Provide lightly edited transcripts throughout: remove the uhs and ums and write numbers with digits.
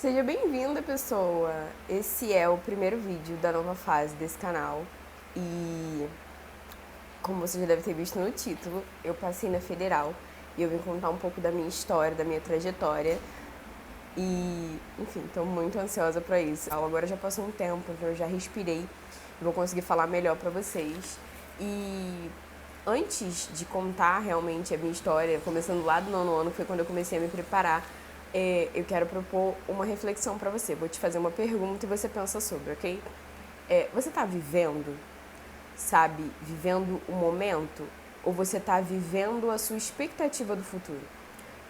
Seja bem-vinda, pessoa! Esse é o primeiro vídeo da nova fase desse canal e, como você já deve ter visto no título, eu passei na Federal e eu vim contar um pouco da minha história, da minha trajetória e, enfim, estou muito ansiosa para isso. Agora já passou um tempo, então eu já respirei, vou conseguir falar melhor para vocês. E antes de contar realmente a minha história, começando lá do nono ano, que foi quando eu comecei a me preparar, eu quero propor uma reflexão para você. Vou te fazer uma pergunta e você pensa sobre, ok? Você está vivendo, sabe, vivendo o momento? Ou você está vivendo a sua expectativa do futuro?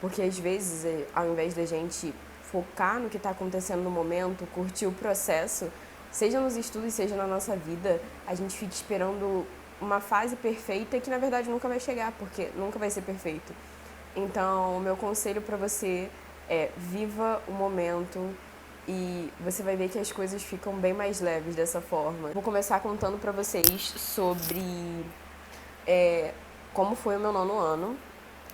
Porque às vezes, ao invés da gente focar no que está acontecendo no momento, curtir o processo, seja nos estudos, seja na nossa vida, a gente fica esperando uma fase perfeita que na verdade nunca vai chegar, porque nunca vai ser perfeito. Então, o meu conselho para você é: viva o momento e você vai ver que as coisas ficam bem mais leves dessa forma. Vou começar contando para vocês sobre como foi o meu nono ano.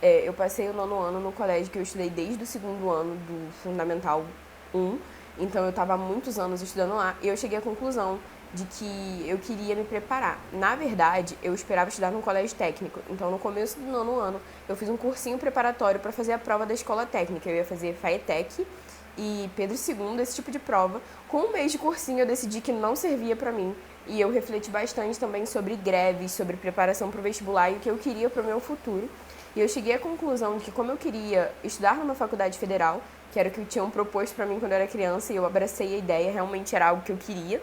Eu passei o nono ano no colégio que eu estudei desde o segundo ano do Fundamental 1, então eu estava há muitos anos estudando lá e eu cheguei à conclusão de que eu queria me preparar. Na verdade, eu esperava estudar num colégio técnico, então no começo do nono ano eu fiz um cursinho preparatório para fazer a prova da escola técnica. Eu ia fazer FAETEC e Pedro II, esse tipo de prova. Com um mês de cursinho eu decidi que não servia para mim e eu refleti bastante também sobre greves, sobre preparação para o vestibular e o que eu queria para o meu futuro. E eu cheguei à conclusão de que, como eu queria estudar numa faculdade federal, que era o que tinham proposto para mim quando eu era criança, e eu abracei a ideia, realmente era algo que eu queria,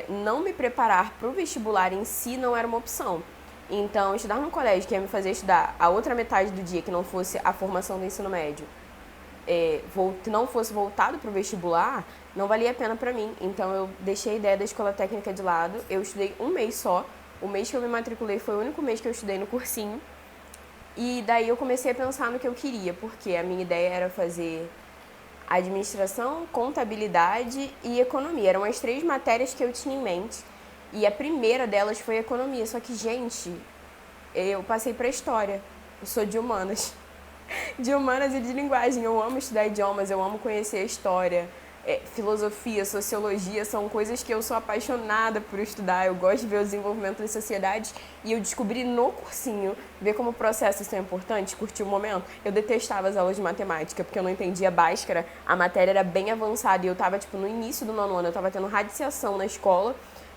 não me preparar para o vestibular em si não era uma opção. Então, estudar num colégio que ia me fazer estudar a outra metade do dia, que não fosse a formação do ensino médio, que não fosse voltado para o vestibular, não valia a pena para mim. Então, eu deixei a ideia da escola técnica de lado. Eu estudei um mês só. O mês que eu me matriculei foi o único mês que eu estudei no cursinho. E daí eu comecei a pensar no que eu queria, porque a minha ideia era fazer administração, contabilidade e economia. Eram as três matérias que eu tinha em mente. E a primeira delas foi economia. Só que, gente, eu passei para história. Eu sou de humanas. De humanas e de linguagem. Eu amo estudar idiomas, eu amo conhecer a história. Filosofia, sociologia são coisas que eu sou apaixonada por estudar. Eu gosto de ver o desenvolvimento das sociedades e eu descobri no cursinho, ver como processos são importantes, curtir o momento. Eu detestava as aulas de matemática porque eu não entendia Bhaskara, a matéria era bem avançada e eu tava no início do nono ano, eu tava tendo radiciação na escola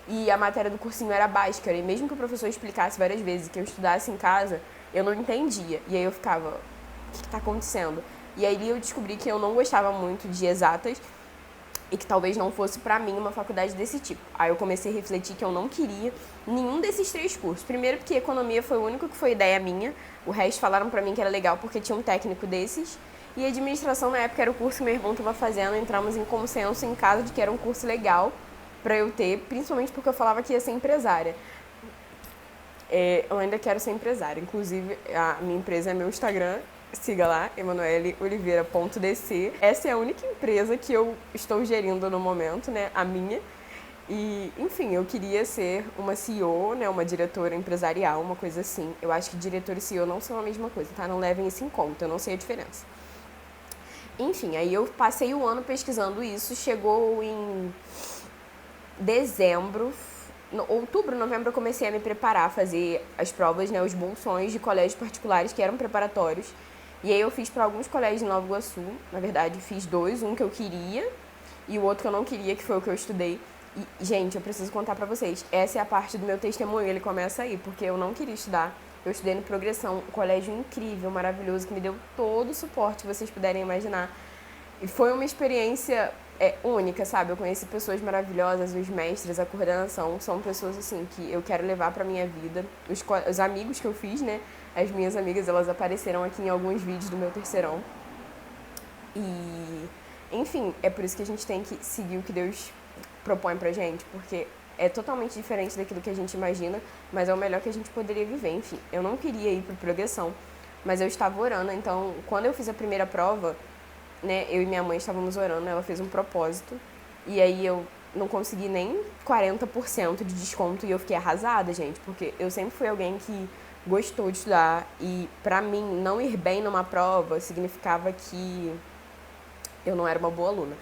e a matéria do cursinho era Bhaskara e mesmo que o professor explicasse várias vezes que eu estudasse em casa, eu não entendia. E aí eu ficava, o que tá acontecendo? E aí eu descobri que eu não gostava muito de exatas e que talvez não fosse pra mim uma faculdade desse tipo. Aí eu comecei a refletir que eu não queria nenhum desses três cursos. Primeiro porque economia foi o único que foi ideia minha, o resto falaram pra mim que era legal porque tinha um técnico desses. E administração na época era o curso que meu irmão estava fazendo, entramos em consenso em casa de que era um curso legal pra eu ter, principalmente porque eu falava que ia ser empresária. Eu ainda quero ser empresária, inclusive a minha empresa é meu Instagram. Siga lá, emanueleoliveira.dc. Essa é a única empresa que eu estou gerindo no momento, né? A minha. E, enfim, eu queria ser uma CEO, né? Uma diretora empresarial, uma coisa assim. Eu acho que diretor e CEO não são a mesma coisa, tá? Não levem isso em conta, eu não sei a diferença. Enfim, aí eu passei o ano pesquisando isso, chegou em dezembro, outubro, novembro, eu comecei a me preparar, a fazer as provas, né, os bolsões de colégios particulares que eram preparatórios. E aí eu fiz para alguns colégios em Nova Iguaçu, na verdade fiz dois, um que eu queria e o outro que eu não queria, que foi o que eu estudei. E, gente, eu preciso contar pra vocês, essa é a parte do meu testemunho, ele começa aí, porque eu não queria estudar. Eu estudei no Progressão, um colégio incrível, maravilhoso, que me deu todo o suporte que vocês puderem imaginar. E foi uma experiência única, sabe? Eu conheci pessoas maravilhosas, os mestres, a coordenação, são pessoas assim que eu quero levar pra minha vida. Os amigos que eu fiz, né? As minhas amigas, elas apareceram aqui em alguns vídeos do meu terceirão. E, enfim, é por isso que a gente tem que seguir o que Deus propõe pra gente, porque é totalmente diferente daquilo que a gente imagina, mas é o melhor que a gente poderia viver. Enfim, eu não queria ir pra progressão, mas eu estava orando, então quando eu fiz a primeira prova, né, eu e minha mãe estávamos orando, ela fez um propósito, e aí eu não consegui nem 40% de desconto e eu fiquei arrasada, gente, porque eu sempre fui alguém que gostou de estudar e pra mim não ir bem numa prova significava que Eu não era uma boa aluna.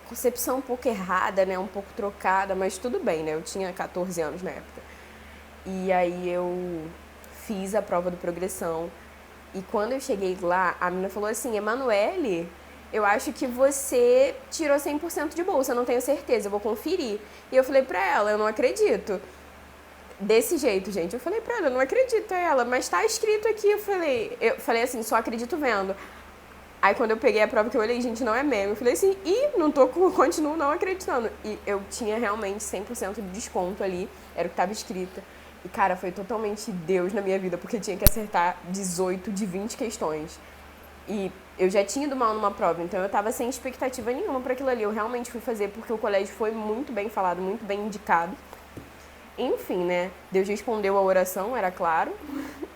Concepção um pouco errada, né? Um pouco trocada, mas tudo bem, né? Eu tinha 14 anos na época. E aí eu fiz a prova do progressão. E quando eu cheguei lá, a menina falou assim: Emanuele, eu acho que você tirou 100% de bolsa, eu não tenho certeza, eu vou conferir. E eu falei pra ela: eu não acredito. Desse jeito, gente. Eu falei pra ela: eu não acredito. Ela: mas tá escrito aqui. Eu falei assim: só acredito vendo. Aí quando eu peguei a prova que eu olhei, gente, não é meme. Eu falei assim: continuo não acreditando. E eu tinha realmente 100% de desconto ali, era o que tava escrito. E, cara, foi totalmente Deus na minha vida, porque eu tinha que acertar 18 de 20 questões. E eu já tinha ido mal numa prova, então eu tava sem expectativa nenhuma para aquilo ali. Eu realmente fui fazer porque o colégio foi muito bem falado, muito bem indicado. Enfim, né? Deus respondeu a oração, era claro.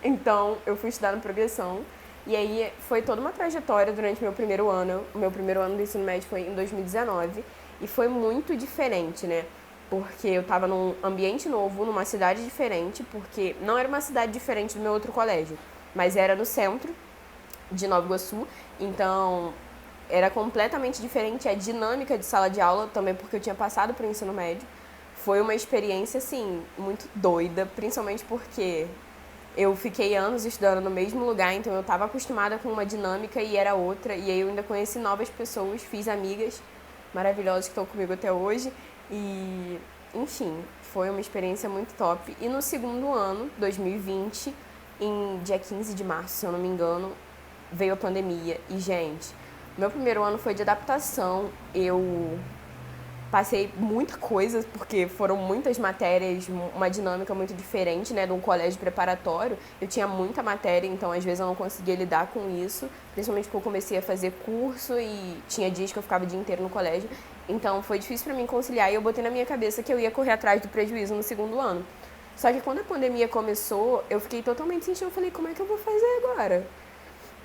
Então eu fui estudar na progressão. E aí foi toda uma trajetória durante meu primeiro ano. O meu primeiro ano do ensino médio foi em 2019. E foi muito diferente, né? Porque eu estava num ambiente novo, numa cidade diferente, porque não era uma cidade diferente do meu outro colégio, mas era no centro de Nova Iguaçu, então era completamente diferente a dinâmica de sala de aula, também porque eu tinha passado para o ensino médio. Foi uma experiência, assim, muito doida, principalmente porque eu fiquei anos estudando no mesmo lugar, então eu estava acostumada com uma dinâmica e era outra, e aí eu ainda conheci novas pessoas, fiz amigas maravilhosas que estão comigo até hoje, e, enfim, foi uma experiência muito top. E no segundo ano, 2020, em dia 15 de março, se eu não me engano, veio a pandemia. E, gente, meu primeiro ano foi de adaptação. Eu passei muita coisa, porque foram muitas matérias, uma dinâmica muito diferente, né, de um colégio preparatório. Eu tinha muita matéria, então às vezes eu não conseguia lidar com isso, principalmente porque eu comecei a fazer curso e tinha dias que eu ficava o dia inteiro no colégio. Então foi difícil para mim conciliar e eu botei na minha cabeça que eu ia correr atrás do prejuízo no segundo ano. Só que quando a pandemia começou, eu fiquei totalmente sem chão. Eu falei: como é que eu vou fazer agora?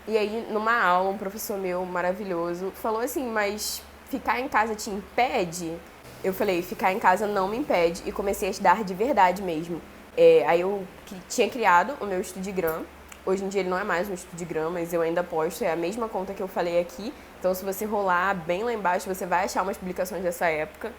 E aí, numa aula, um professor meu maravilhoso falou assim: mas ficar em casa te impede? Eu falei: ficar em casa não me impede. E comecei a estudar de verdade mesmo. Aí eu tinha criado o meu Estudigram. Hoje em dia ele não é mais um Estudigram, mas eu ainda posto. É a mesma conta que eu falei aqui. Então, se você rolar bem lá embaixo, você vai achar umas publicações dessa época.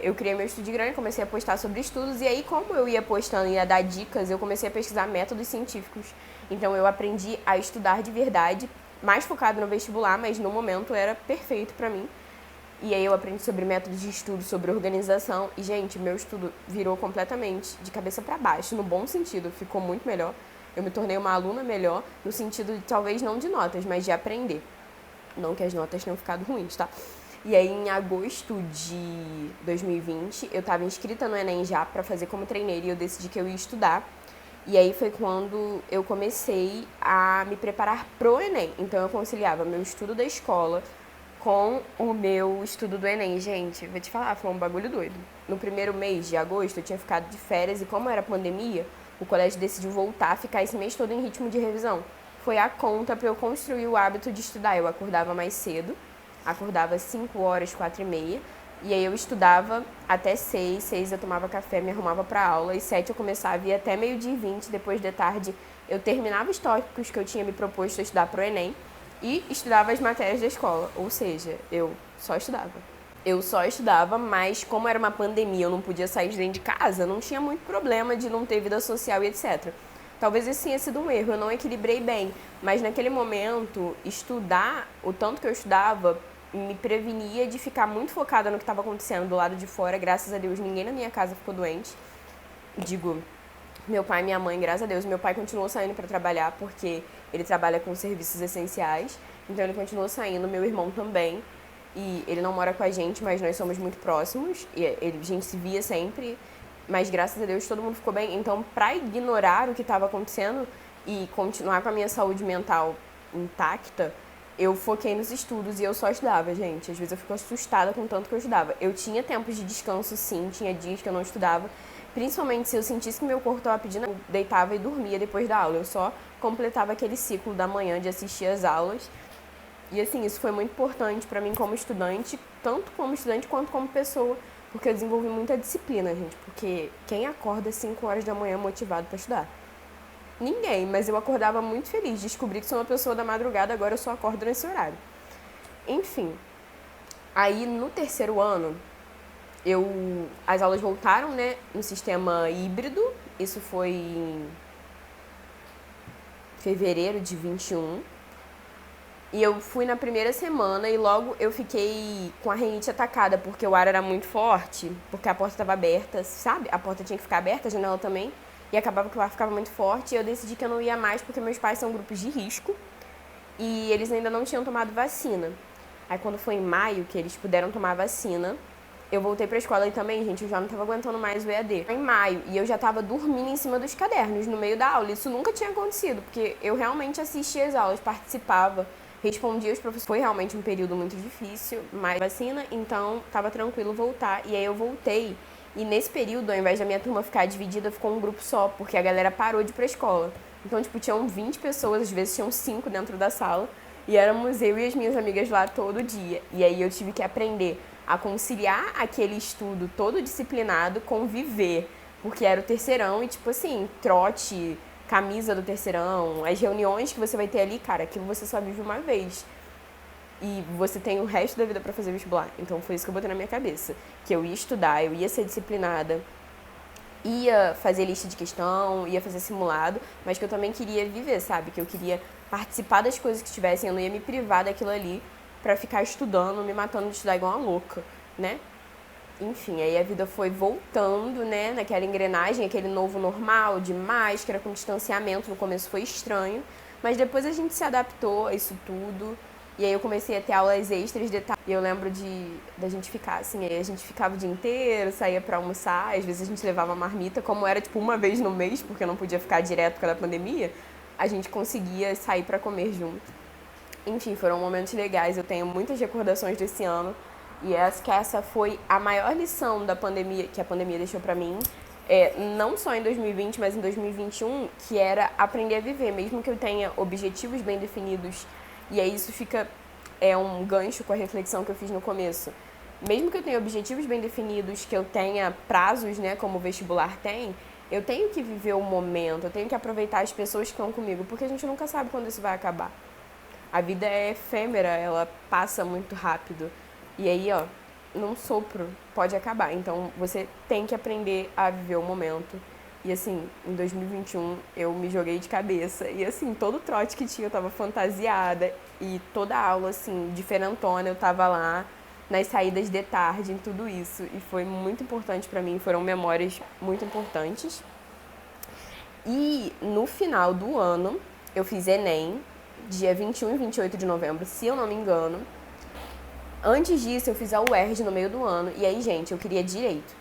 Eu criei meu Estudigram e comecei a postar sobre estudos. E aí, como eu ia postando e ia dar dicas, eu comecei a pesquisar métodos científicos. Então, eu aprendi a estudar de verdade, mais focado no vestibular, mas no momento era perfeito pra mim. E aí eu aprendi sobre métodos de estudo, sobre organização. E, gente, meu estudo virou completamente de cabeça pra baixo, no bom sentido. Ficou muito melhor. Eu me tornei uma aluna melhor, no sentido de, talvez, não de notas, mas de aprender. Não que as notas tenham ficado ruins, tá? E aí, em agosto de 2020, eu estava inscrita no Enem já para fazer como treineira e eu decidi que eu ia estudar. E aí foi quando eu comecei a me preparar pro Enem. Então, eu conciliava meu estudo da escola com o meu estudo do Enem. Gente, vou te falar, foi um bagulho doido. No primeiro mês de agosto, eu tinha ficado de férias e como era pandemia, o colégio decidiu voltar a ficar esse mês todo em ritmo de revisão. Foi a conta para eu construir o hábito de estudar. Eu acordava mais cedo, acordava às 5 horas, 4h30, e aí eu estudava até 6 eu tomava café, me arrumava para aula, e 7 eu começava e até meio-dia e 20, depois de tarde, eu terminava os tópicos que eu tinha me proposto a estudar para o Enem e estudava as matérias da escola, ou seja, eu só estudava. Eu só estudava, mas como era uma pandemia, eu não podia sair de dentro de casa, não tinha muito problema de não ter vida social e etc. Talvez esse tenha sido um erro, eu não equilibrei bem, mas naquele momento, estudar o tanto que eu estudava me prevenia de ficar muito focada no que estava acontecendo do lado de fora. Graças a Deus, ninguém na minha casa ficou doente. Digo, meu pai e minha mãe, graças a Deus. Meu pai continuou saindo para trabalhar porque ele trabalha com serviços essenciais, então ele continuou saindo, meu irmão também. E ele não mora com a gente, mas nós somos muito próximos, e a gente se via sempre, mas graças a Deus todo mundo ficou bem. Então, para ignorar o que estava acontecendo e continuar com a minha saúde mental intacta, eu foquei nos estudos e eu só estudava, gente. Às vezes eu fico assustada com o tanto que eu estudava. Eu tinha tempos de descanso, sim, tinha dias que eu não estudava, principalmente se eu sentisse que meu corpo estava pedindo, eu deitava e dormia depois da aula. Eu só completava aquele ciclo da manhã de assistir às aulas. E assim, isso foi muito importante pra mim como estudante, tanto como estudante quanto como pessoa, porque eu desenvolvi muita disciplina, gente. Porque quem acorda às 5 horas da manhã motivado pra estudar? Ninguém, mas eu acordava muito feliz. Descobri que sou uma pessoa da madrugada, agora eu só acordo nesse horário. Enfim, aí no terceiro ano, as aulas voltaram, né, no sistema híbrido. Isso foi em fevereiro de 21. E eu fui na primeira semana e logo eu fiquei com a rinite atacada, porque o ar era muito forte, porque a porta estava aberta, sabe? A porta tinha que ficar aberta, a janela também, e acabava que o ar ficava muito forte. E eu decidi que eu não ia mais, porque meus pais são grupos de risco e eles ainda não tinham tomado vacina. Aí quando foi em maio que eles puderam tomar vacina, eu voltei pra escola e também, gente, eu já não tava aguentando mais o EAD. Foi em maio, e eu já tava dormindo em cima dos cadernos, no meio da aula. Isso nunca tinha acontecido, porque eu realmente assistia as aulas, participava, respondia aos professores. Foi realmente um período muito difícil, mas vacina, então tava tranquilo voltar. E aí eu voltei, e nesse período, ao invés da minha turma ficar dividida, ficou um grupo só, porque a galera parou de ir pra escola. Então, tipo, tinham 20 pessoas, às vezes tinham 5 dentro da sala, e éramos eu e as minhas amigas lá todo dia. E aí eu tive que aprender a conciliar aquele estudo todo disciplinado com viver, porque era o terceirão e, tipo assim, trote, camisa do terceirão, as reuniões que você vai ter ali, cara, aquilo você só vive uma vez. E você tem o resto da vida pra fazer vestibular. Então foi isso que eu botei na minha cabeça, que eu ia estudar, eu ia ser disciplinada, ia fazer lista de questão, ia fazer simulado, mas que eu também queria viver, sabe? Que eu queria participar das coisas que tivessem, eu não ia me privar daquilo ali pra ficar estudando, me matando de estudar igual uma louca, né? Enfim, aí a vida foi voltando, né, naquela engrenagem, aquele novo normal, de máscara, com distanciamento. No começo foi estranho, mas depois a gente se adaptou a isso tudo. E aí eu comecei a ter aulas extras de tarde. E eu lembro da gente ficar assim, aí a gente ficava o dia inteiro, saía pra almoçar, às vezes a gente levava marmita, como era tipo uma vez no mês, porque não podia ficar direto por causa da pandemia, a gente conseguia sair pra comer junto. Enfim, foram momentos legais, eu tenho muitas recordações desse ano. E essa foi a maior lição da pandemia, que a pandemia deixou pra mim, não só em 2020, mas em 2021, que era aprender a viver, mesmo que eu tenha objetivos bem definidos. E aí isso fica um gancho com a reflexão que eu fiz no começo. Mesmo que eu tenha objetivos bem definidos, que eu tenha prazos, né, como o vestibular tem, eu tenho que viver o momento, eu tenho que aproveitar as pessoas que estão comigo, porque a gente nunca sabe quando isso vai acabar. A vida é efêmera, ela passa muito rápido. E aí, ó, num sopro pode acabar. Então você tem que aprender a viver o momento. E assim, em 2021 eu me joguei de cabeça. E assim, todo trote que tinha eu tava fantasiada. E toda aula, assim, diferentona, eu tava lá nas saídas de tarde, em tudo isso. E foi muito importante pra mim, foram memórias muito importantes. E no final do ano, eu fiz Enem, dia 21 e 28 de novembro, se eu não me engano. Antes disso, eu fiz a UERJ no meio do ano. E aí, gente, eu queria direito.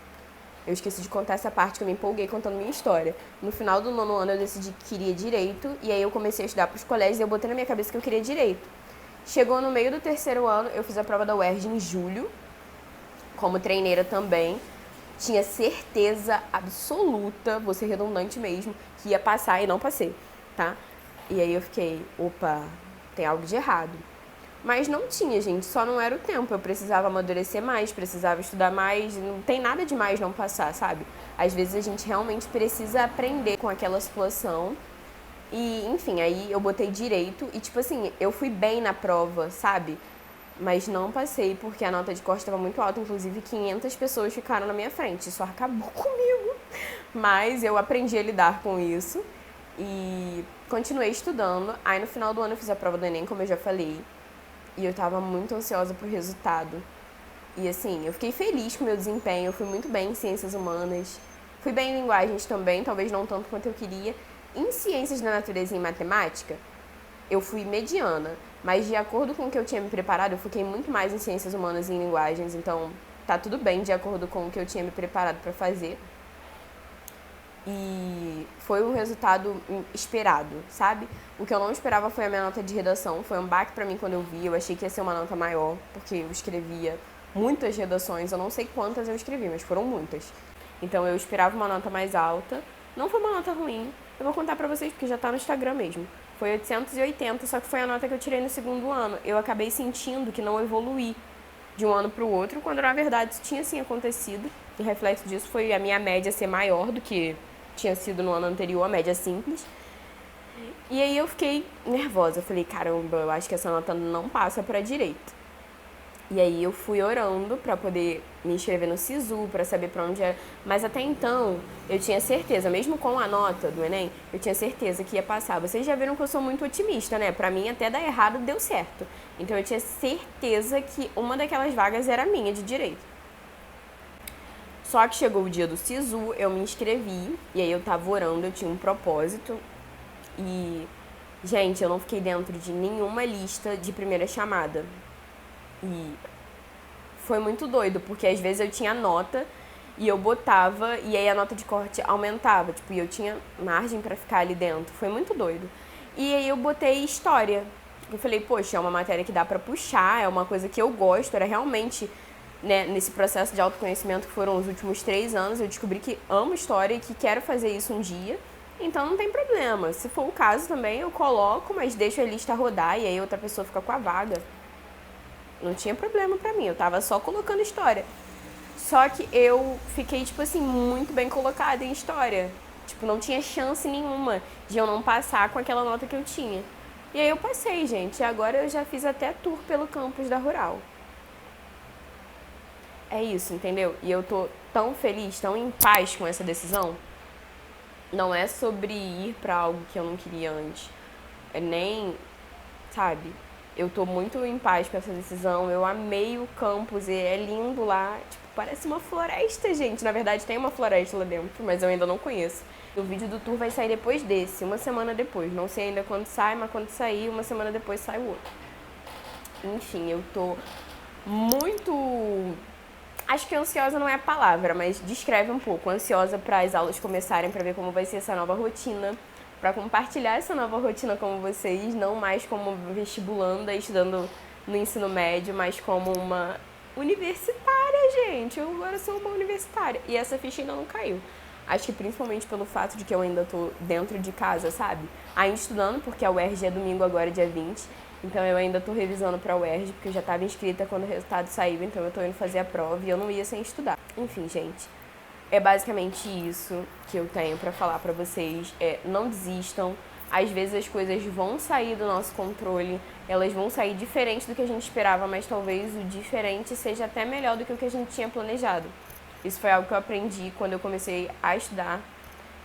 Eu esqueci de contar essa parte que eu me empolguei contando minha história. No final do nono ano, eu decidi que queria direito. E aí, eu comecei a estudar pros colégios e eu botei na minha cabeça que eu queria direito. Chegou no meio do terceiro ano, eu fiz a prova da UERJ em julho, como treineira também. Tinha certeza absoluta, vou ser redundante mesmo, que ia passar e não passei, tá? E aí eu fiquei, opa, tem algo de errado. Mas não tinha, gente, só não era o tempo. Eu precisava amadurecer mais, precisava estudar mais. Não tem nada de mais não passar, sabe? Às vezes a gente realmente precisa aprender com aquela situação. E, enfim, aí eu botei direito e, tipo assim, eu fui bem na prova, sabe? Mas não passei porque a nota de corte estava muito alta. Inclusive, 500 pessoas ficaram na minha frente. Isso acabou comigo. Mas eu aprendi a lidar com isso e continuei estudando. Aí, no final do ano, eu fiz a prova do Enem, como eu já falei. E eu tava muito ansiosa pro resultado. E assim, eu fiquei feliz com o meu desempenho, eu fui muito bem em ciências humanas. Fui bem em linguagens também, talvez não tanto quanto eu queria. Em ciências da natureza e em matemática, eu fui mediana. Mas de acordo com o que eu tinha me preparado, eu fiquei muito mais em ciências humanas e em linguagens. Então, tá tudo bem de acordo com o que eu tinha me preparado pra fazer. E foi o resultado esperado, sabe? O que eu não esperava foi a minha nota de redação. Foi um baque pra mim quando eu vi. Eu achei que ia ser uma nota maior, porque eu escrevia muitas redações. Eu não sei quantas eu escrevi, mas foram muitas. Então eu esperava uma nota mais alta. Não foi uma nota ruim. Eu vou contar pra vocês, porque já tá no Instagram mesmo. Foi 880, só que foi a nota que eu tirei no segundo ano. Eu acabei sentindo que não evoluí de um ano pro outro, quando na verdade isso tinha sim acontecido. O reflexo disso foi a minha média ser maior do que tinha sido no ano anterior, a média simples. E aí eu fiquei nervosa. Eu falei, caramba, eu acho que essa nota não passa pra direito. E aí eu fui orando pra poder me inscrever no SISU, pra saber pra onde era. Mas até então, eu tinha certeza, mesmo com a nota do Enem, eu tinha certeza que ia passar. Vocês já viram que eu sou muito otimista, né? Pra mim, até dar errado, deu certo. Então eu tinha certeza que uma daquelas vagas era minha, de direito. Só que chegou o dia do SISU, eu me inscrevi, e aí eu tava orando, eu tinha um propósito. E, gente, eu não fiquei dentro de nenhuma lista de primeira chamada. E foi muito doido, porque às vezes eu tinha nota e eu botava e aí a nota de corte aumentava, tipo, e eu tinha margem pra ficar ali dentro. Foi muito doido. E aí eu botei história. Eu falei, poxa, é uma matéria que dá pra puxar, é uma coisa que eu gosto, era realmente, né, nesse processo de autoconhecimento que foram os últimos 3 anos, eu descobri que amo história e que quero fazer isso um dia. Então não tem problema. Se for o caso também, eu coloco, mas deixo a lista rodar e aí outra pessoa fica com a vaga. Não tinha problema pra mim, eu tava só colocando história. Só que eu fiquei, tipo assim, muito bem colocada em história. Tipo, não tinha chance nenhuma de eu não passar com aquela nota que eu tinha. E aí eu passei, gente. E agora eu já fiz até tour pelo campus da Rural. É isso, entendeu? E eu tô tão feliz, tão em paz com essa decisão. Não é sobre ir pra algo que eu não queria antes. É nem, sabe? Eu tô muito em paz com essa decisão. Eu amei o campus e é lindo lá. Tipo, parece uma floresta, gente. Na verdade, tem uma floresta lá dentro, mas eu ainda não conheço. O vídeo do tour vai sair depois desse, uma semana depois. Não sei ainda quando sai, mas quando sair, uma semana depois sai o outro. Enfim, eu tô muito... Acho que ansiosa não é a palavra, mas descreve um pouco. Ansiosa para as aulas começarem, para ver como vai ser essa nova rotina, para compartilhar essa nova rotina com vocês, não mais como vestibulanda, estudando no ensino médio, mas como uma universitária, gente. Eu agora sou uma universitária. E essa ficha ainda não caiu. Acho que principalmente pelo fato de que eu ainda tô dentro de casa, sabe? Ainda estudando, porque a UERJ é domingo agora, dia 20. Então eu ainda tô revisando pra UERJ, porque eu já tava inscrita quando o resultado saiu, então eu tô indo fazer a prova e eu não ia sem estudar. Enfim, gente, é basicamente isso que eu tenho pra falar pra vocês. Não desistam. Às vezes as coisas vão sair do nosso controle, elas vão sair diferente do que a gente esperava, mas talvez o diferente seja até melhor do que o que a gente tinha planejado. Isso foi algo que eu aprendi quando eu comecei a estudar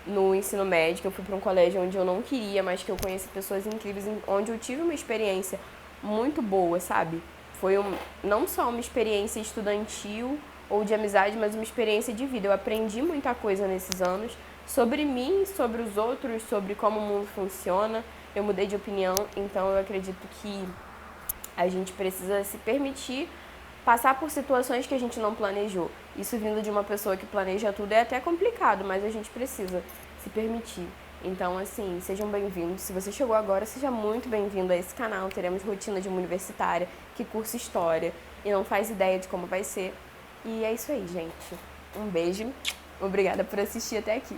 no ensino médio. Eu fui para um colégio onde eu não queria, mas que eu conheci pessoas incríveis, onde eu tive uma experiência muito boa, sabe? Foi não só uma experiência estudantil ou de amizade, mas uma experiência de vida. Eu aprendi muita coisa nesses anos sobre mim, sobre os outros, sobre como o mundo funciona. Eu mudei de opinião, então eu acredito que a gente precisa se permitir passar por situações que a gente não planejou. Isso vindo de uma pessoa que planeja tudo é até complicado, mas a gente precisa se permitir. Então, assim, sejam bem-vindos. Se você chegou agora, seja muito bem-vindo a esse canal. Teremos rotina de uma universitária que cursa história e não faz ideia de como vai ser. E é isso aí, gente. Um beijo. Obrigada por assistir até aqui.